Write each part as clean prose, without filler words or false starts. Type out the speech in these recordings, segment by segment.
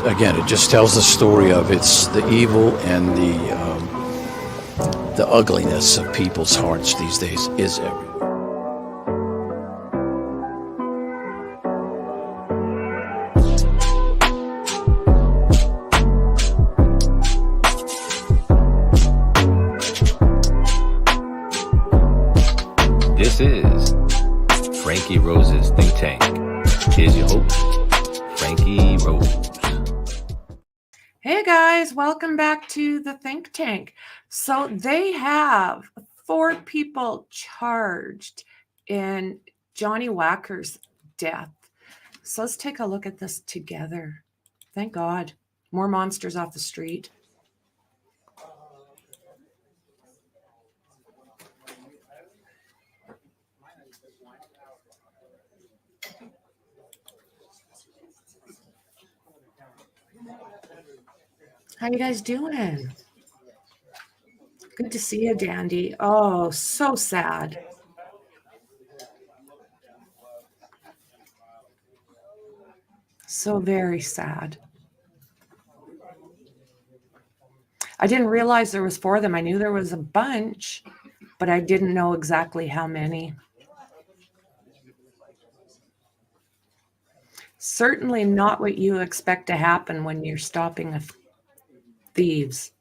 Again, it just tells the story of it's the evil and the ugliness of people's hearts these days is everywhere. This is Franky Rose's Think Tank. Here's your host, Franky Rose. Hey guys, welcome back to the Think Tank. So they have 4 people charged in Johnny Wactors' death. So let's take a look at this together. Thank God. More monsters off the street. How you guys doing? Good to see you, Dandy. Oh, so sad. So very sad. I didn't realize there was 4 of them. I knew there was a bunch, but I didn't know exactly how many. Certainly not what you expect to happen when you're stopping thieves.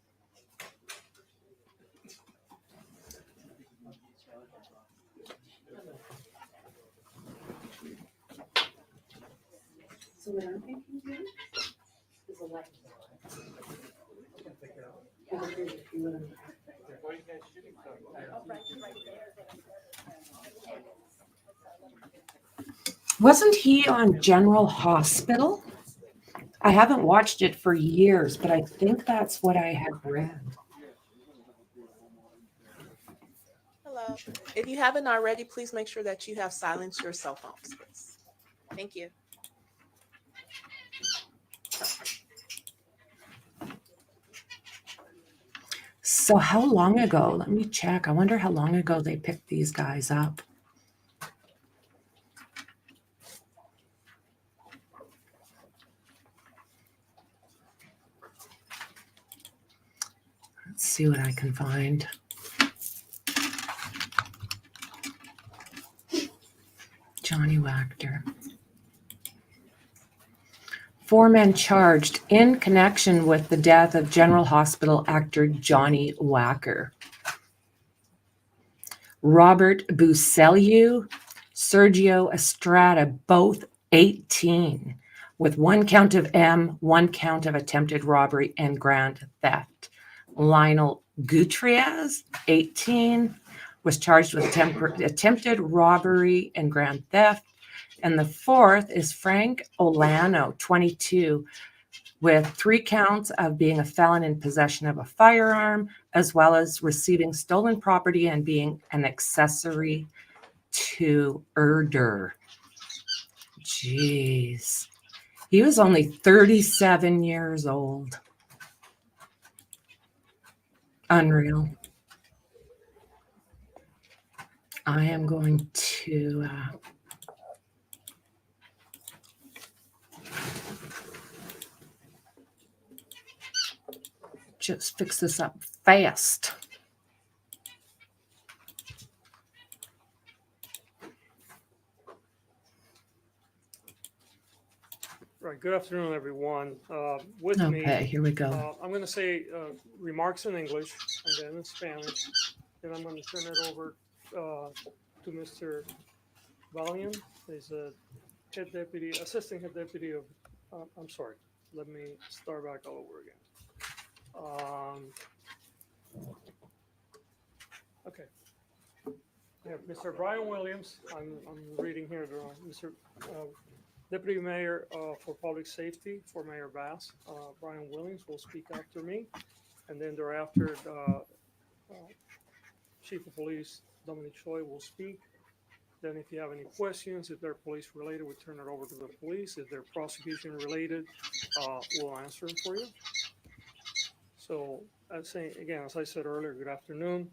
So what I'm thinking here is a light. Wasn't he on General Hospital? I haven't watched it for years, but I think that's what I had read. Hello. If you haven't already, please make sure that you have silenced your cell phones, please. Thank you. So how long ago? Let me check. I wonder how long ago they picked these guys up. Let's see what I can find. Johnny Wactor. 4 men charged in connection with the death of General Hospital actor Johnny Wactor. Robert Buseliu, Sergio Estrada, both 18, with 1 count of 1 count of attempted robbery and grand theft. Lionel Gutierrez, 18, was charged with attempted robbery and grand theft. And the 4th is Frank Olano, 22, with 3 counts of being a felon in possession of a firearm, as well as receiving stolen property and being an accessory to murder. Jeez. He was only 37 years old. Unreal. I am going to... just fix this up fast. Right. Good afternoon, everyone. With me, here we go. I'm going to say remarks in English and then in Spanish. Then I'm going to turn it over to Mr. Valian. He's a head deputy, assistant head deputy of. I'm sorry. Let me start back all over again. Okay. We have Mr. Brian Williams. I'm reading here, Mr. Deputy Mayor for Public Safety for Mayor Bass. Brian Williams will speak after me, and then thereafter, Chief of Police Dominic Choi will speak. Then, if you have any questions, if they're police related, we turn it over to the police. If they're prosecution related, we'll answer them for you. So, as I said earlier, good afternoon.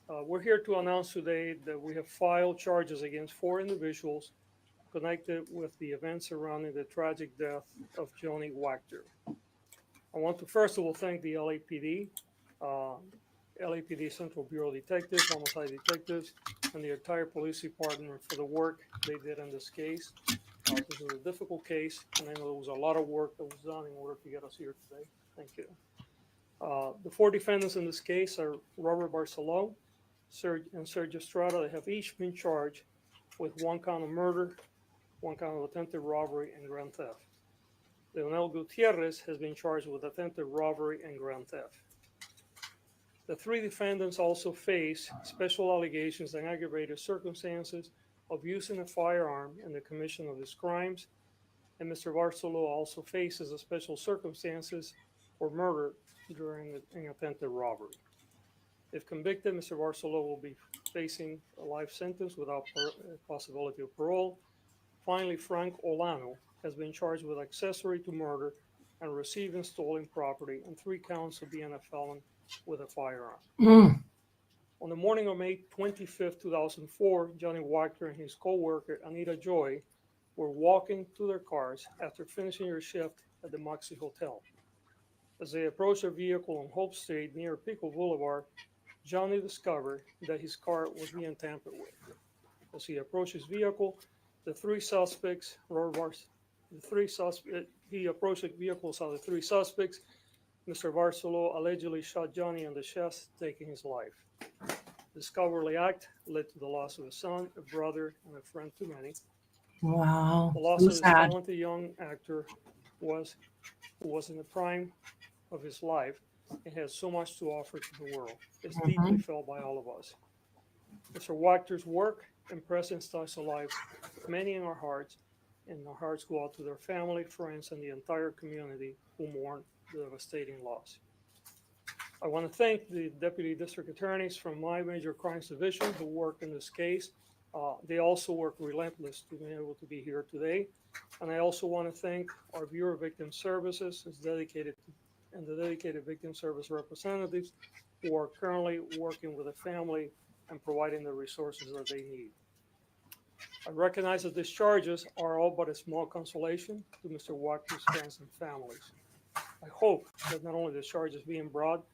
We're here to announce today that we have filed charges against 4 individuals connected with the events surrounding the tragic death of Johnny Wactors. I want to first of all thank the LAPD, LAPD Central Bureau Detectives, Homicide Detectives, and the entire police department for the work they did in this case. This was a difficult case, and I know there was a lot of work that was done in order to get us here today. Thank you. The 4 defendants in this case are Robert Barceló and Sergio Estrada. They have each been charged with 1 count of murder, 1 count of attempted robbery, and grand theft. Leonel Gutierrez has been charged with attempted robbery and grand theft. The 3 defendants also face special allegations and aggravated circumstances of using a firearm in the commission of these crimes, and Mr. Barceló also faces a special circumstances for murder during an attempted robbery. If convicted, Mr. Barceló will be facing a life sentence without possibility of parole. Finally, Frank Olano has been charged with accessory to murder and receiving stolen property and 3 counts of being a felon with a firearm. On the morning of May 25th, 2004, Johnny Wactors and his co-worker Anita Joy were walking to their cars after finishing their shift at the Moxie Hotel. As they approached their vehicle on Hope Street near Pico Boulevard, Johnny discovered that his car was being tampered with. As he approached his vehicle, he approached the vehicles of the 3 suspects. Mr. Barceló allegedly shot Johnny in the chest, taking his life. This cowardly act led to the loss of a son, a brother, and a friend to many. Wow. The loss So of this sad. talented young actor who was in the prime of his life and has so much to offer to the world. It's deeply felt by all of us. Mr. Wactors' work and presence touch alive many in our hearts, and our hearts go out to their family, friends, and the entire community who mourn the devastating loss. I want to thank the Deputy District Attorneys from my Major Crimes Division who work in this case. They also work relentless to be able to be here today. And I also want to thank our Bureau of Victim Services and the dedicated victim service representatives who are currently working with the family and providing the resources that they need. I recognize that these charges are all but a small consolation to Mr. Wactors' friends and families. I hope that not only the charges being brought,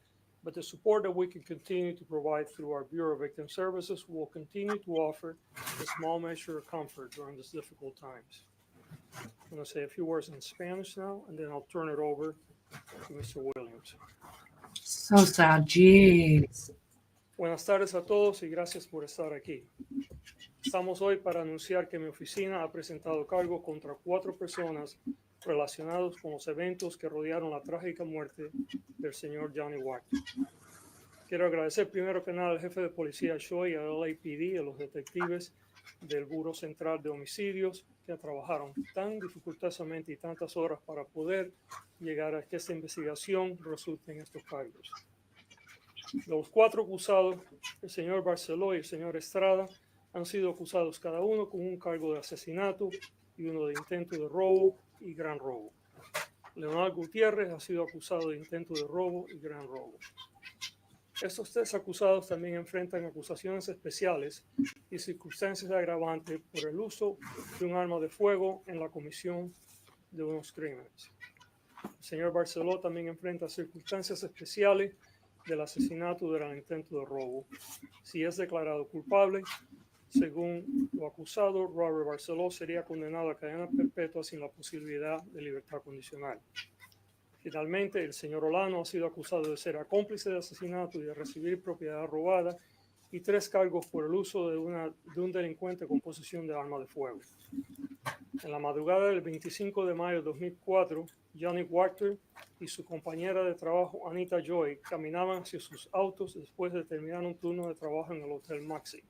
but the support that we can continue to provide through our Bureau of Victim Services will continue to offer a small measure of comfort during these difficult times. I'm going to say a few words in Spanish now, and then I'll turn it over to Mr. Williams. So sad. Jeez. Buenas tardes a todos y gracias por estar aquí. Estamos hoy para anunciar que mi oficina ha presentado cargos contra 4 personas relacionados con los eventos que rodearon la trágica muerte del señor Johnny Wactors. Quiero agradecer primero que nada al jefe de policía Choi, al LAPD, a los detectives del Buró Central de Homicidios que trabajaron tan dificultosamente y tantas horas para poder llegar a que esta investigación resulte en estos cargos. Los 4 acusados, el señor Barceló y el señor Estrada, han sido acusados cada uno con un cargo de asesinato y uno de intento de robo y gran robo. Leonel Gutiérrez ha sido acusado de intento de robo y gran robo. Estos 3 acusados también enfrentan acusaciones especiales y circunstancias agravantes por el uso de un arma de fuego en la comisión de unos crímenes. El señor Barceló también enfrenta circunstancias especiales del asesinato durante el intento de robo. Si es declarado culpable, según lo acusado, Robert Barceló sería condenado a cadena perpetua sin la posibilidad de libertad condicional. Finalmente, el señor Olano ha sido acusado de ser cómplice de asesinato y de recibir propiedad robada y 3 cargos por el uso de un delincuente con posesión de arma de fuego. En la madrugada del 25 de mayo de 2004, Johnny Wactors y su compañera de trabajo Anita Joy caminaban hacia sus autos después de terminar un turno de trabajo en el Hotel Moxie.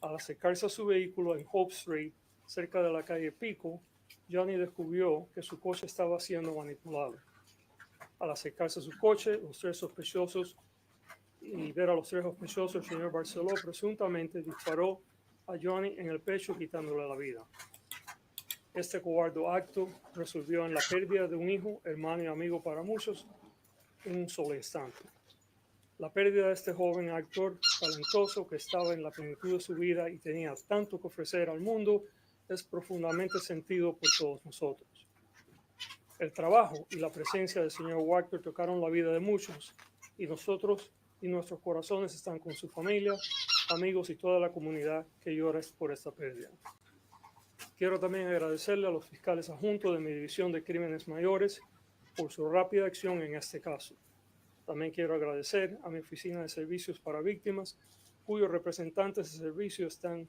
Al acercarse a su vehículo en Hope Street, cerca de la calle Pico, Johnny descubrió que su coche estaba siendo manipulado. Al acercarse a su coche, los 3 sospechosos y ver a los 3 sospechosos, el señor Barceló presuntamente disparó a Johnny en el pecho quitándole la vida. Este cobarde acto resolvió en la pérdida de un hijo, hermano y amigo para muchos en un solo instante. La pérdida de este joven actor talentoso que estaba en la plenitud de su vida y tenía tanto que ofrecer al mundo es profundamente sentido por todos nosotros. El trabajo y la presencia del señor Wactors tocaron la vida de muchos y nosotros y nuestros corazones están con su familia, amigos y toda la comunidad que llora por esta pérdida. Quiero también agradecerle a los fiscales adjuntos de mi división de crímenes mayores por su rápida acción en este caso. También quiero agradecer a mi oficina de servicios para víctimas, cuyos representantes de servicio están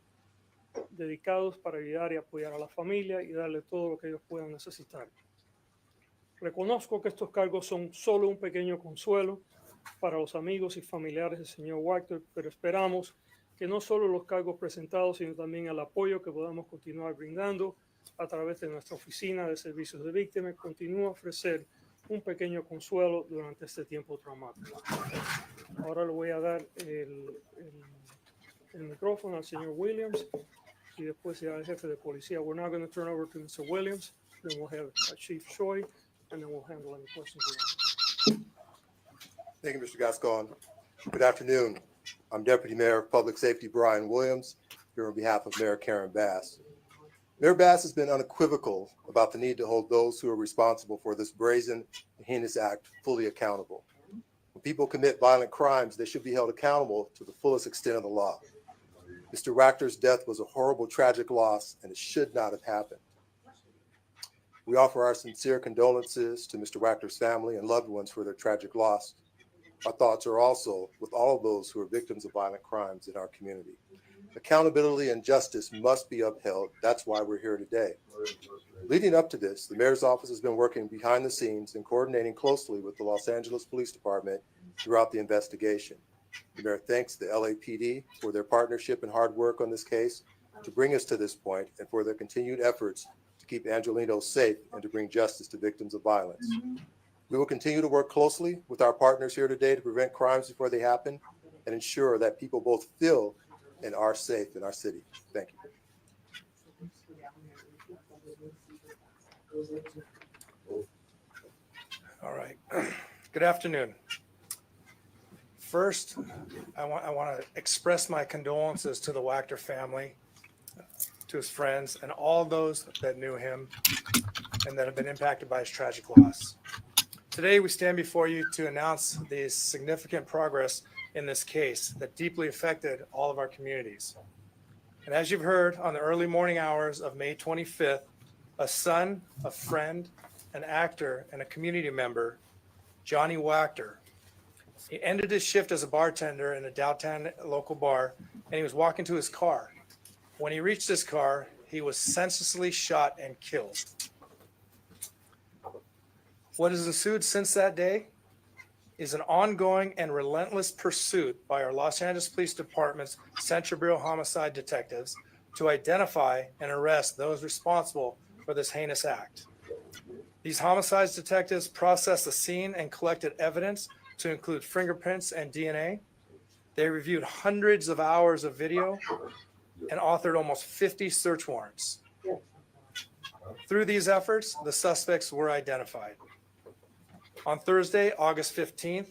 dedicados para ayudar y apoyar a la familia y darle todo lo que ellos puedan necesitar. Reconozco que estos cargos son solo un pequeño consuelo para los amigos y familiares del señor Wactors, pero esperamos que no solo los cargos presentados, sino también el apoyo que podamos continuar brindando a través de nuestra oficina de servicios de víctimas continúe a ofrecer un pequeño consuelo durante este tiempo traumático. Ahora le voy a dar el micrófono al señor Williams y después ya al jefe de policía. We're now going to turn over to Mr. Williams, then we'll have Chief Choi, and then we'll handle any questions you want. Thank you, Mr. Gascon. Good afternoon. I'm Deputy Mayor of Public Safety Brian Williams, here on behalf of Mayor Karen Bass. Mayor Bass has been unequivocal about the need to hold those who are responsible for this brazen and heinous act fully accountable. When people commit violent crimes, they should be held accountable to the fullest extent of the law. Mr. Wactors' death was a horrible, tragic loss, and it should not have happened. We offer our sincere condolences to Mr. Wactors' family and loved ones for their tragic loss. Our thoughts are also with all of those who are victims of violent crimes in our community. Accountability and justice must be upheld. That's why we're here today. Leading up to this, the mayor's office has been working behind the scenes and coordinating closely with the Los Angeles Police Department throughout the investigation. The mayor thanks the LAPD for their partnership and hard work on this case to bring us to this point and for their continued efforts to keep Angelinos safe and to bring justice to victims of violence. We will continue to work closely with our partners here today to prevent crimes before they happen and ensure that people both feel and are safe in our city. Thank you. All right. Good afternoon. First, I want to express my condolences to the Wactor family, to his friends, and all those that knew him and that have been impacted by his tragic loss. Today, we stand before you to announce the significant progress in this case that deeply affected all of our communities. And as you've heard, on the early morning hours of May 25th, a son, a friend, an actor, and a community member, Johnny Wactor, he ended his shift as a bartender in a downtown local bar, and he was walking to his car. When he reached his car, he was senselessly shot and killed. What has ensued since that day is an ongoing and relentless pursuit by our Los Angeles Police Department's Central Bureau Homicide detectives to identify and arrest those responsible for this heinous act. These homicides detectives processed the scene and collected evidence to include fingerprints and DNA. They reviewed hundreds of hours of video and authored almost 50 search warrants. Through these efforts, the suspects were identified. On Thursday, August 15th,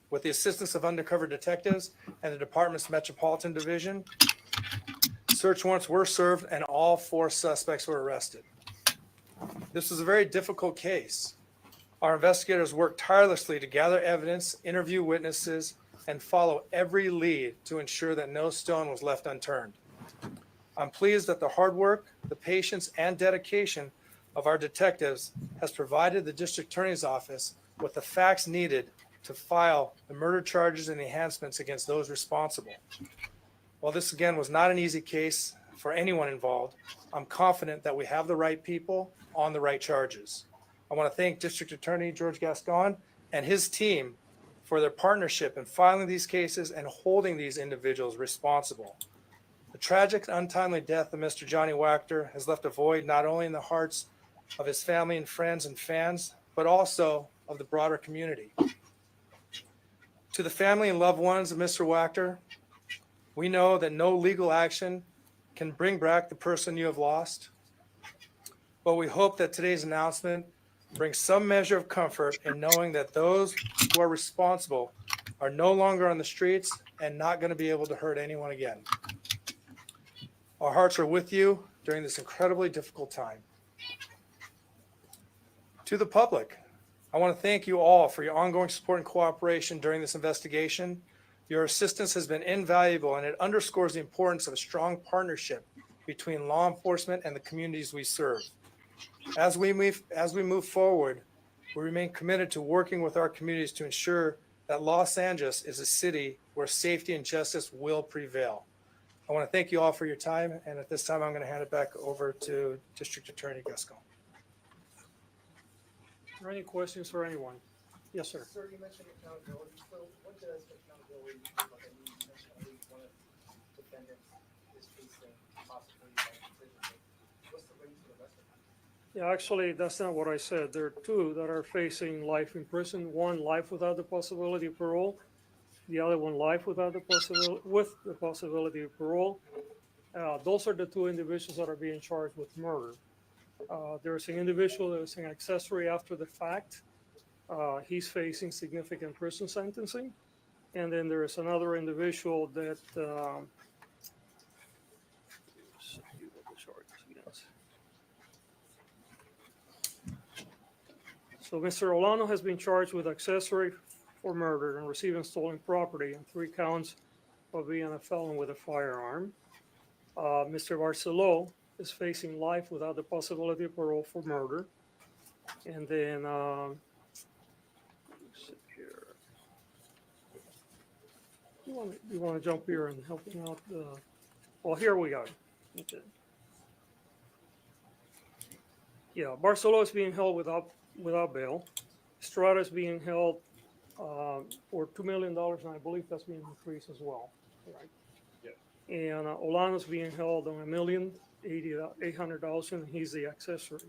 with the assistance of undercover detectives and the department's Metropolitan Division, search warrants were served and all 4 suspects were arrested. This was a very difficult case. Our investigators worked tirelessly to gather evidence, interview witnesses, and follow every lead to ensure that no stone was left unturned. I'm pleased that the hard work, the patience, and dedication of our detectives has provided the District Attorney's Office with the facts needed to file the murder charges and enhancements against those responsible. While this again was not an easy case for anyone involved, I'm confident that we have the right people on the right charges. I want to thank District Attorney George Gascon and his team for their partnership in filing these cases and holding these individuals responsible. The tragic and untimely death of Mr. Johnny Wactor has left a void not only in the hearts of his family and friends and fans, but also of the broader community. To the family and loved ones of Mr. Wactor, we know that no legal action can bring back the person you have lost, but we hope that today's announcement brings some measure of comfort in knowing that those who are responsible are no longer on the streets and not going to be able to hurt anyone again. Our hearts are with you during this incredibly difficult time. To the public, I want to thank you all for your ongoing support and cooperation during this investigation. Your assistance has been invaluable, and it underscores the importance of a strong partnership between law enforcement and the communities we serve. As we move forward, we remain committed to working with our communities to ensure that Los Angeles is a city where safety and justice will prevail. I want to thank you all for your time, and at this time, I'm going to hand it back over to District Attorney Gascon. Are there any questions for anyone? Yes, sir. Sir, you mentioned accountability. So what does accountability look like? I mean, you mentioned at least one of the defendants is facing possibly life imprisonment. What's the range for the rest of them? Yeah, actually, that's not what I said. There are two that are facing life in prison. One, life without the possibility of parole. The other one, life without the possibility of parole. Those are the two individuals that are being charged with murder. There's an individual that is an accessory after the fact. He's facing significant prison sentencing. And then there is another individual that so Mr. Olano has been charged with accessory for murder and receiving stolen property and 3 counts of being a felon with a firearm. Mr. Barcelo is facing life without the possibility of parole for murder. And then, you want to jump here and help me out? Well, here we go. Okay. Yeah, Barcelo is being held without bail. Estrada is being held for $2 million, and I believe that's being increased as well. Right. And Olano's being held on $1,080,800, and he's the accessory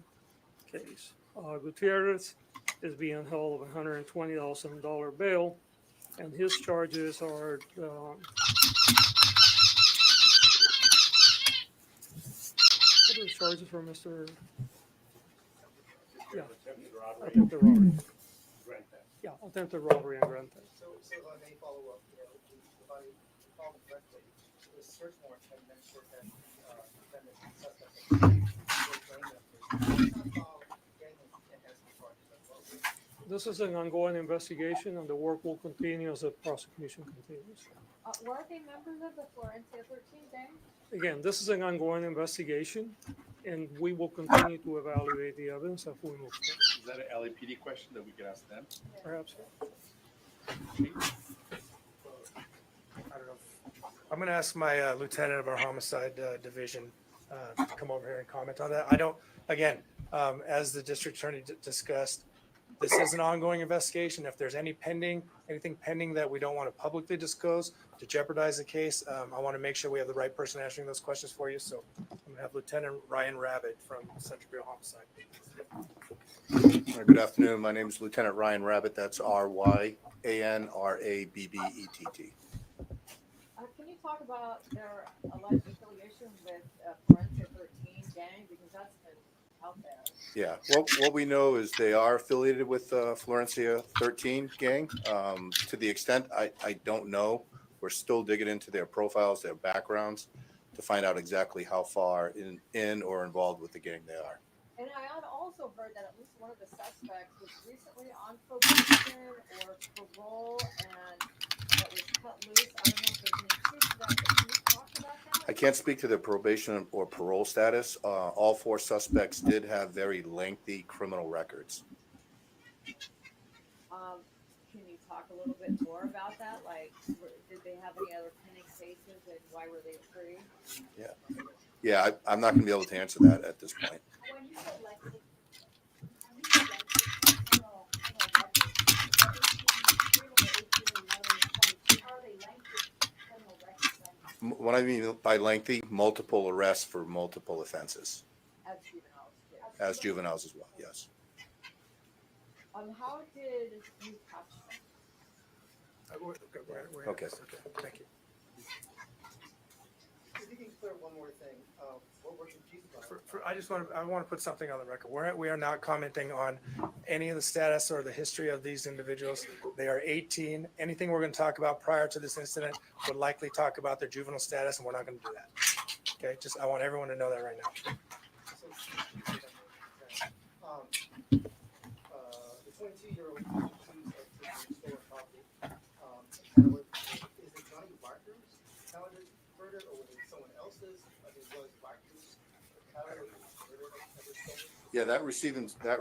case. Gutierrez is being held of $120,000 bail, and his charges are what are the charges for Mr. Yeah, attempted robbery. Yeah, attempted robbery and grand theft. So I may follow up. You know, if I recall correctly, the search warrant had mentioned that defendant suspect This is an ongoing investigation, and the work will continue as the prosecution continues. Were they members of the Florencia 13 gang? Again, this is an ongoing investigation, and we will continue to evaluate the evidence as we move forward. Is that an LAPD question that we could ask them? Perhaps. I don't know. I'm going to ask my lieutenant of our homicide division to come over here and comment on that. I don't, again, as the district attorney discussed, this is an ongoing investigation. If there's anything pending that we don't want to publicly disclose to jeopardize the case, I want to make sure we have the right person answering those questions for you. So I'm going to have Lieutenant Ryan Rabbit from Central Bureau Homicide. Good afternoon. My name is Lieutenant Ryan Rabbit. That's RYANRABBETT. Can you talk about their alleged affiliation with Florencia 13 gang, because that's been out there? Yeah. Well, what we know is they are affiliated with Florencia 13 gang. To the extent I don't know. We're still digging into their profiles, their backgrounds, to find out exactly how far in or involved with the gang they are. And I had also heard that at least one of the suspects was recently on probation or parole and that was cut loose. I don't know if there's any truth to that, but can you talk about that? I can't speak to their probation or parole status. All 4 suspects did have very lengthy criminal records. Can you talk a little bit more about that? Like, did they have any other pending cases and why were they free? Yeah, I'm not going to be able to answer that at this point. When you said lengthy, What I mean by lengthy, multiple arrests for multiple offenses. as juveniles too. As juveniles as well, yes. How did you catch them? Okay. Thank you. If you can clear one more thing, what were the Jesus? I want to put something on the record. We are not commenting on any of the status or the history of these individuals. They are 18. Anything we're going to talk about prior to this incident would likely talk about their juvenile status, and we're not going to do that. Okay, just I want everyone to know that right now. The 22-year-old accused of stolen property. Is it Johnny Wactors' talented murder, or was it someone else's? I mean, was Wactors' talented murder ever stolen? Yeah, that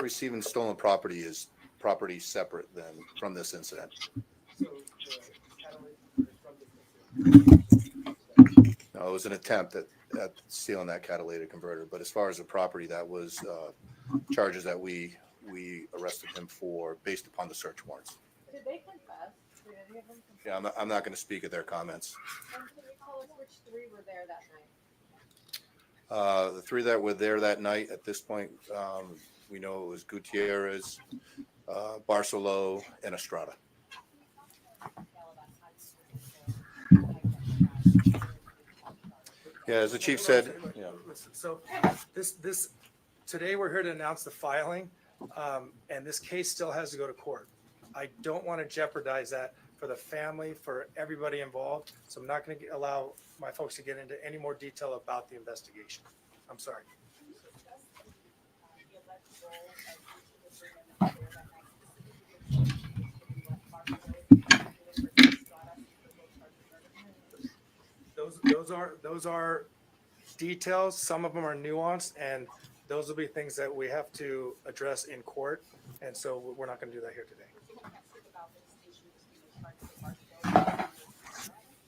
receiving stolen property is property separate than from this incident. So the catalytic murder from this incident. No, it was an attempt at stealing that catalytic converter. But as far as the property, that was charges that we arrested him for based upon the search warrants. Did they confess? Did any of them confess? Yeah, I'm not going to speak of their comments. And can you tell us which three were there that night? The three that were there that night, at this point, we know it was Gutierrez, Barcelo, and Estrada. Yeah, as the chief said, yeah. So this today we're here to announce the filing, and this case still has to go to court. I don't want to jeopardize that for the family, for everybody involved. So I'm not going to allow my folks to get into any more detail about the investigation. I'm sorry. Those are details. Some of them are nuanced, and those will be things that we have to address in court. And so we're not going to do that here today.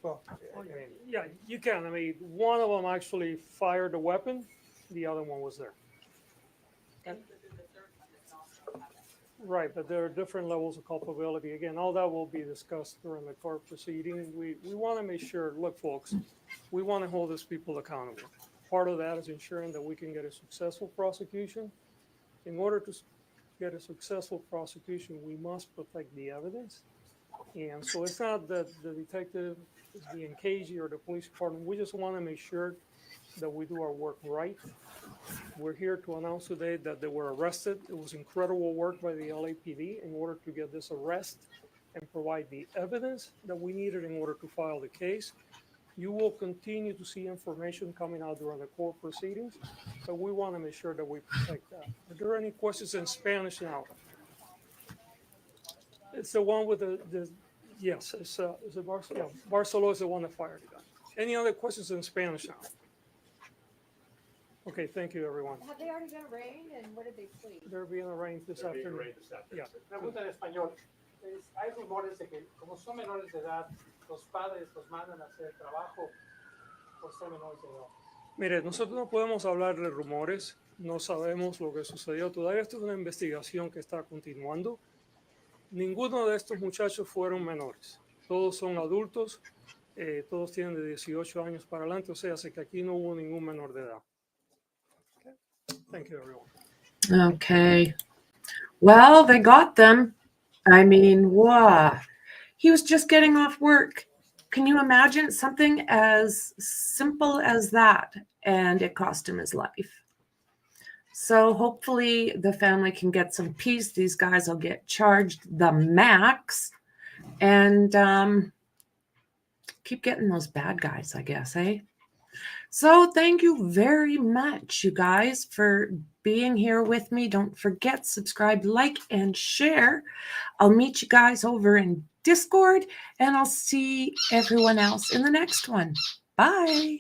Well, I mean, Yeah, you can. I mean, one of them actually fired the weapon. The other one was there. Right, but there are different levels of culpability. Again, all that will be discussed during the court proceeding. We want to make sure, look, folks, we want to hold these people accountable. Part of that is ensuring that we can get a successful prosecution. In order to get a successful prosecution, we must protect the evidence. And so it's not that the detective is being cagey or the police department. We just want to make sure that we do our work right. We're here to announce today that they were arrested. It was incredible work by the LAPD in order to get this arrest and provide the evidence that we needed in order to file the case. You will continue to see information coming out during the court proceedings, but we want to make sure that we protect that. Are there any questions in Spanish now? It's the one with the yes, it's Barcelo. Yeah, Barcelo is the one that fired the gun. Any other questions in Spanish now? Okay, thank you, everyone. Have they already been arraigned, and what did they plead? They're being arraigned this afternoon. Yeah. Pregunta en español. Hay rumores de que, como son menores de edad, los padres los mandan a hacer trabajo por ser menores de edad. Mire, nosotros no podemos hablar de rumores, no sabemos lo que sucedió. Todavía esto es una investigación que está continuando. Ninguno de estos muchachos fueron menores. Todos son adultos, todos tienen de 18 años para adelante, o sea, que aquí no hubo ningún menor de edad. Thank you, everyone. Okay. Well, they got them. I mean, wow. He was just getting off work. Can you imagine something as simple as that? And it cost him his life. So hopefully the family can get some peace. These guys will get charged the max and keep getting those bad guys, I guess, eh? So thank you very much, you guys, for being here with me. Don't forget, subscribe, like, and share. I'll meet you guys over in Discord, and I'll see everyone else in the next one. Bye.